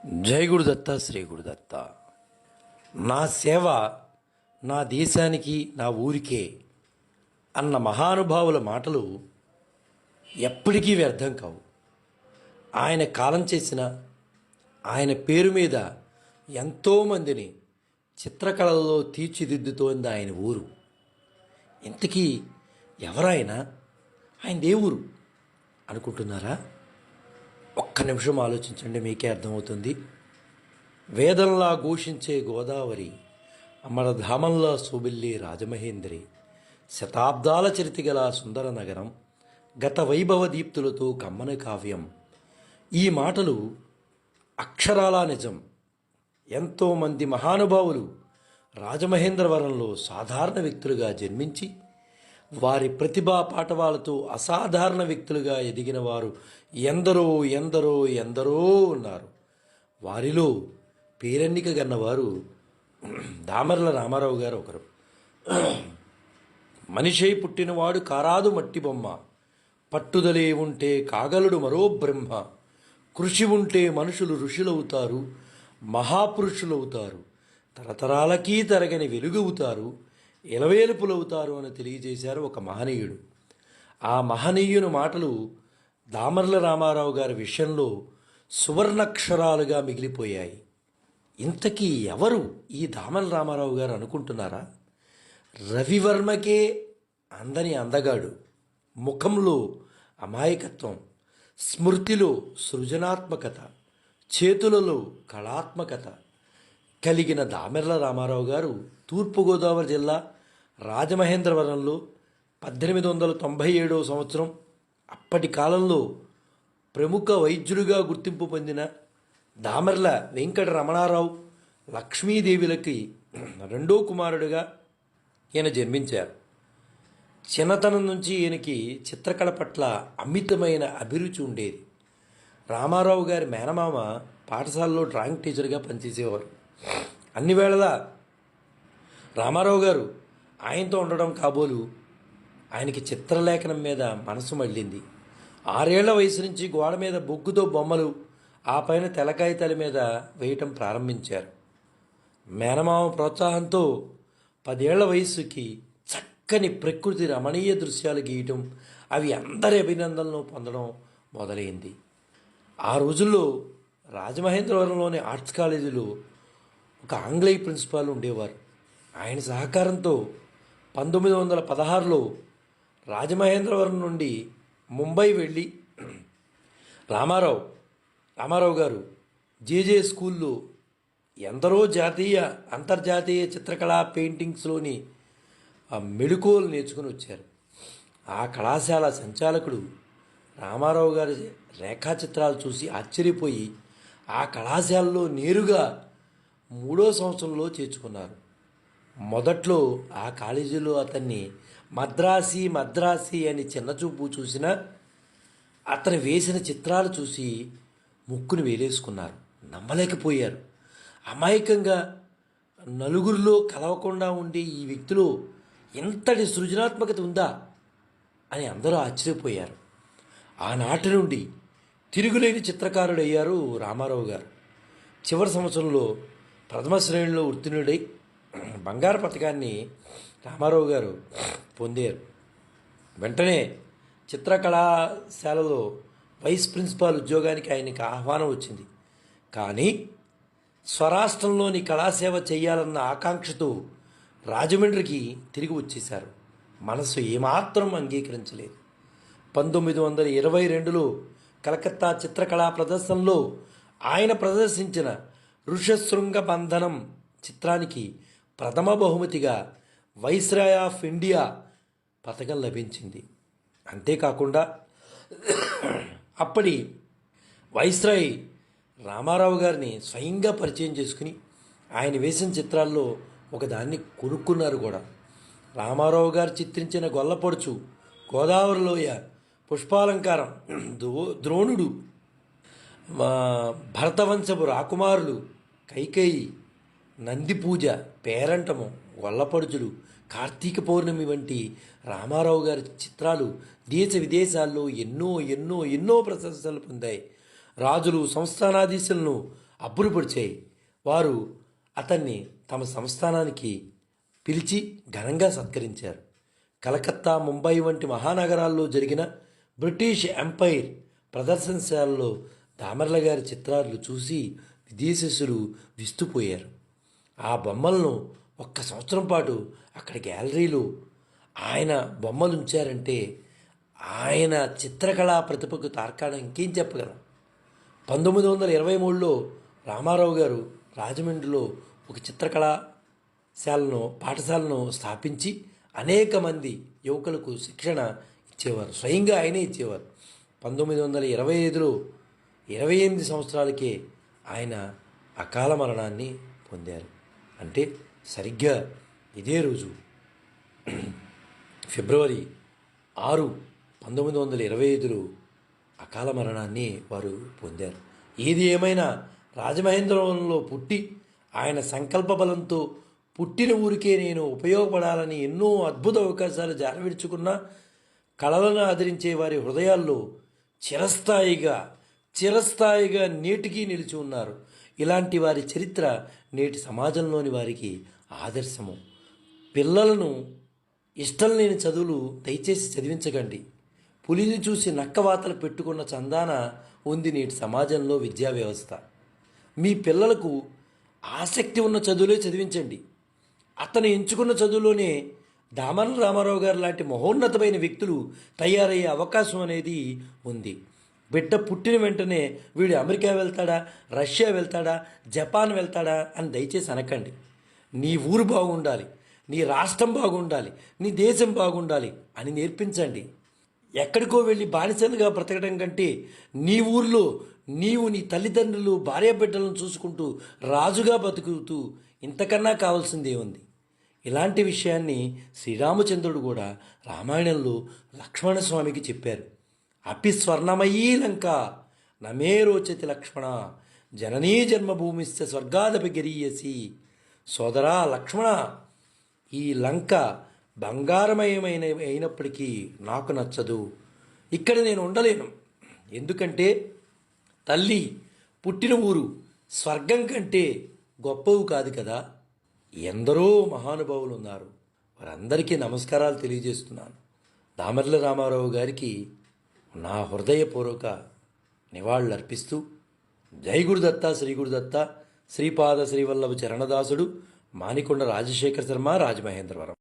జై గురుదత్త శ్రీ గురుదత్త. నా సేవ నా దేశానికి నా ఊరికే అన్న మహానుభావుల మాటలు ఎప్పటికీ వ్యర్థం కావు. ఆయన కాలం చేసిన ఆయన పేరు మీద ఎంతోమందిని చిత్రకళలో తీర్చిదిద్దుతోంది ఆయన ఊరు. ఇంతకీ ఎవరైనా ఆయన దేవురు అనుకుంటున్నారా? ఒక్క నిమిషం ఆలోచించండి, మీకే అర్థమవుతుంది. వేదంలా ఘోషించే గోదావరి, అమరధామంలా శోభిల్లే రాజమహేంద్రి, శతాబ్దాల చరితిగల సుందర నగరం, గత వైభవ దీప్తులతో కమ్మని కావ్యం. ఈ మాటలు అక్షరాలా నిజం. ఎంతోమంది మహానుభావులు రాజమహేంద్రవరంలో సాధారణ వ్యక్తులుగా జన్మించి వారి ప్రతిభా పాటవాలతో అసాధారణ వ్యక్తులుగా ఎదిగిన వారు ఎందరో ఎందరో ఎందరో ఉన్నారు. వారిలో పేరెన్నిక గన్నవారు దామర్ల రామారావు గారు ఒకరు. మనిషై పుట్టినవాడు కారాదు మట్టి బొమ్మ, పట్టుదలే ఉంటే కాగలడు మరో బ్రహ్మ, కృషి ఉంటే మనుషులు ఋషులవుతారు, మహాపురుషులవుతారు, తరతరాలకీ తరగని వెలుగవుతారు, ఇలవేలుపులవుతారు అని తెలియజేశారు ఒక మహనీయుడు. ఆ మహనీయుని మాటలు దామర్ల రామారావు గారి విషయంలో సువర్ణక్షరాలుగా మిగిలిపోయాయి. ఇంతకీ ఎవరు ఈ దామర్ల రామారావు గారు అనుకుంటున్నారా? రవివర్మకే అందని అందగాడు, ముఖంలో అమాయకత్వం, స్మృతిలో సృజనాత్మకత, చేతులలో కళాత్మకత కలిగిన దామెర్ల రామారావు గారు తూర్పుగోదావరి జిల్లా రాజమహేంద్రవరంలో 1897 సంవత్సరం అప్పటి కాలంలో ప్రముఖ వైద్యుడిగా గుర్తింపు పొందిన దామెర్ల వెంకట రమణారావు లక్ష్మీదేవిలకి రెండో కుమారుడిగా ఈయన జన్మించారు. చిన్నతనం నుంచి ఈయనకి చిత్రకళ పట్ల అమితమైన అభిరుచి ఉండేది. రామారావు గారి మేనమామ పాఠశాలలో డ్రాయింగ్ టీచర్గా పనిచేసేవారు. అన్ని వేళలా రామారావు గారు ఆయనతో ఉండడం కాబోలు ఆయనకి చిత్రలేఖనం మీద మనసు మళ్ళింది. 6 ఏళ్ల వయసు నుంచి గోడ మీద బొగ్గుతో బొమ్మలు, ఆ పైన తెల్లకాగితాల మీద వేయటం ప్రారంభించారు. మేనమామ ప్రోత్సాహంతో 10 ఏళ్ల వయసుకి చక్కని ప్రకృతి రమణీయ దృశ్యాలు గీయటం, అవి అందరి అభినందనలు పొందడం మొదలైంది. ఆ రోజుల్లో రాజమహేంద్రవరంలోని ఆర్ట్స్ కాలేజీలో ఒక ఆంగ్లేయ ప్రిన్సిపాల్ ఉండేవారు. ఆయన సహకారంతో 1916లో రాజమహేంద్రవరం నుండి ముంబై వెళ్ళి రామారావు గారు జేజే స్కూల్లో ఎందరో జాతీయ అంతర్జాతీయ చిత్రకళా పెయింటింగ్స్లోని మెళుకువలు నేర్చుకుని వచ్చారు. ఆ కళాశాల సంచాలకుడు రామారావు గారి రేఖాచిత్రాలు చూసి ఆశ్చర్యపోయి ఆ కళాశాలలో నేరుగా 3వ సంవత్సరంలో చేర్చుకున్నారు. మొదట్లో ఆ కాలేజీలో అతన్ని మద్రాసీ అని చిన్నచూపు చూసినా అతను వేసిన చిత్రాలు చూసి ముక్కును వేలేసుకున్నారు. నమ్మలేకపోయారు. అమాయకంగా నలుగురిలో కలవకుండా ఉండే ఈ వ్యక్తిలో ఇంతటి సృజనాత్మకత ఉందా అని అందరూ ఆశ్చర్యపోయారు. ఆనాటి నుండి తిరుగులేని చిత్రకారుడయ్యారు రామారావు గారు. చివరి సంవత్సరంలో ప్రథమ శ్రేణిలో ఉత్తీర్ణుడై బంగారు పథకాన్ని రామారావు గారు పొందారు. వెంటనే చిత్రకళాశాలలో వైస్ ప్రిన్సిపాల్ ఉద్యోగానికి ఆయనకి ఆహ్వానం వచ్చింది. కానీ స్వరాష్ట్రంలోని కళాసేవ చేయాలన్న ఆకాంక్షతో రాజమండ్రికి తిరిగి వచ్చేశారు. మనసు ఏమాత్రం అంగీకరించలేదు. 1922లో కలకత్తా చిత్రకళా ప్రదర్శనలో ఆయన ప్రదర్శించిన ఋషశృంగ బంధనం చిత్రానికి ప్రథమ బహుమతిగా వైస్రాయ్ ఆఫ్ ఇండియా పథకం లభించింది. అంతేకాకుండా అప్పటి వైస్రాయ్ రామారావు గారిని స్వయంగా పరిచయం చేసుకుని ఆయన వేసిన చిత్రాల్లో ఒకదాన్ని కొనుక్కున్నారు కూడా. రామారావు గారు చిత్రించిన గొల్లపడుచు, గోదావరిలోయ, పుష్పాలంకారం, ద్రోణుడు, భరతవంశపు రాకుమారులు, కైకేయి, నందిపూజ, పేరంటము, గొల్లపడుచులు, కార్తీక పౌర్ణమి వంటి రామారావు గారి చిత్రాలు దేశ విదేశాల్లో ఎన్నో ఎన్నో ఎన్నో ప్రశంసలు పొందాయి. రాజులు, సంస్థానాధీశులను అబ్బురపరిచాయి. వారు అతన్ని తమ సంస్థానానికి పిలిచి ఘనంగా సత్కరించారు. కలకత్తా, ముంబై వంటి మహానగరాల్లో జరిగిన బ్రిటిష్ ఎంపైర్ ప్రదర్శనశాలలో దామర్ల గారి చిత్రాలు చూసి విదేశీయులు విస్తుపోయారు. ఆ బొమ్మలను ఒక్క సంవత్సరం పాటు అక్కడ గ్యాలరీలో ఆయన బొమ్మలు ఉంచారంటే ఆయన చిత్రకళా ప్రతిభకు తార్కాణం ఇంకేం చెప్పగలం. 1923లో రామారావు గారు రాజమండ్రిలో ఒక పాఠశాలను స్థాపించి అనేక మంది యువకులకు శిక్షణ ఇచ్చేవారు. స్వయంగా ఆయనే ఇచ్చేవారు. 1925లో 28 సంవత్సరాలకే ఆయన అకాల మరణాన్ని పొందారు. అంటే సరిగ్గా ఇదే రోజు ఫిబ్రవరి 6, 1925లో అకాల మరణాన్ని వారు పొందారు. ఏది ఏమైనా రాజమహేంద్రవరంలో పుట్టి ఆయన సంకల్ప బలంతో పుట్టిన ఊరికే నేను ఉపయోగపడాలని ఎన్నో అద్భుత అవకాశాలు జారవిడుచుకున్న కళలను ఆదరించే వారి హృదయాల్లో చిరస్థాయిగా నేటికీ నిలిచి ఉన్నారు. ఇలాంటి వారి చరిత్ర నేటి సమాజంలోని వారికి ఆదర్శము. పిల్లలను ఇష్టం లేని చదువులు దయచేసి చదివించకండి. పులిని చూసి నక్కవాతలు పెట్టుకున్న చందాన ఉంది నేటి సమాజంలో విద్యా వ్యవస్థ. మీ పిల్లలకు ఆసక్తి ఉన్న చదువులే చదివించండి. అతను ఎంచుకున్న చదువులోనే దామర్ల రామారావు గారు లాంటి మహోన్నతమైన వ్యక్తులు తయారయ్యే అవకాశం అనేది ఉంది. బిడ్డ పుట్టిన వెంటనే వీడు అమెరికా వెళ్తాడా, రష్యా వెళ్తాడా, జపాన్ వెళ్తాడా అని దయచేసి అనకండి. నీ ఊరు బాగుండాలి, నీ రాష్ట్రం బాగుండాలి, నీ దేశం బాగుండాలి అని నేర్పించండి. ఎక్కడికో వెళ్ళి బానిసలుగా బ్రతకడం కంటే నీ ఊర్లో నీవు నీ తల్లిదండ్రులు భార్య బిడ్డలను చూసుకుంటూ రాజుగా బతుకుతూ ఇంతకన్నా కావాల్సిందే ఉంది. ఇలాంటి విషయాన్ని శ్రీరామచంద్రుడు కూడా రామాయణంలో లక్ష్మణస్వామికి చెప్పారు. అపి స్వర్ణమయీ లంక నమే రోచతి లక్ష్మణ జననీ జన్మభూమిశ్చ స్వర్గాదపి గరీయసి. సోదరా లక్ష్మణ, ఈ లంక బంగారమయమైన అయినప్పటికీ నాకు నచ్చదు. ఇక్కడ నేను ఉండలేను. ఎందుకంటే తల్లి పుట్టిన ఊరు స్వర్గం కంటే గొప్పవు కాదు కదా. ఎందరో మహానుభావులు ఉన్నారు. వారందరికీ నమస్కారాలు తెలియజేస్తున్నాను. దామర్ల రామారావు గారికి నా హృదయపూర్వక నివాళులు అర్పిస్తూ జై గురుదత్త, శ్రీ గురుదత్త, శ్రీపాద శ్రీవల్లభ చరణదాసుడు, మానికొండ రాజశేఖర శర్మ, రాజమహేంద్రవరం.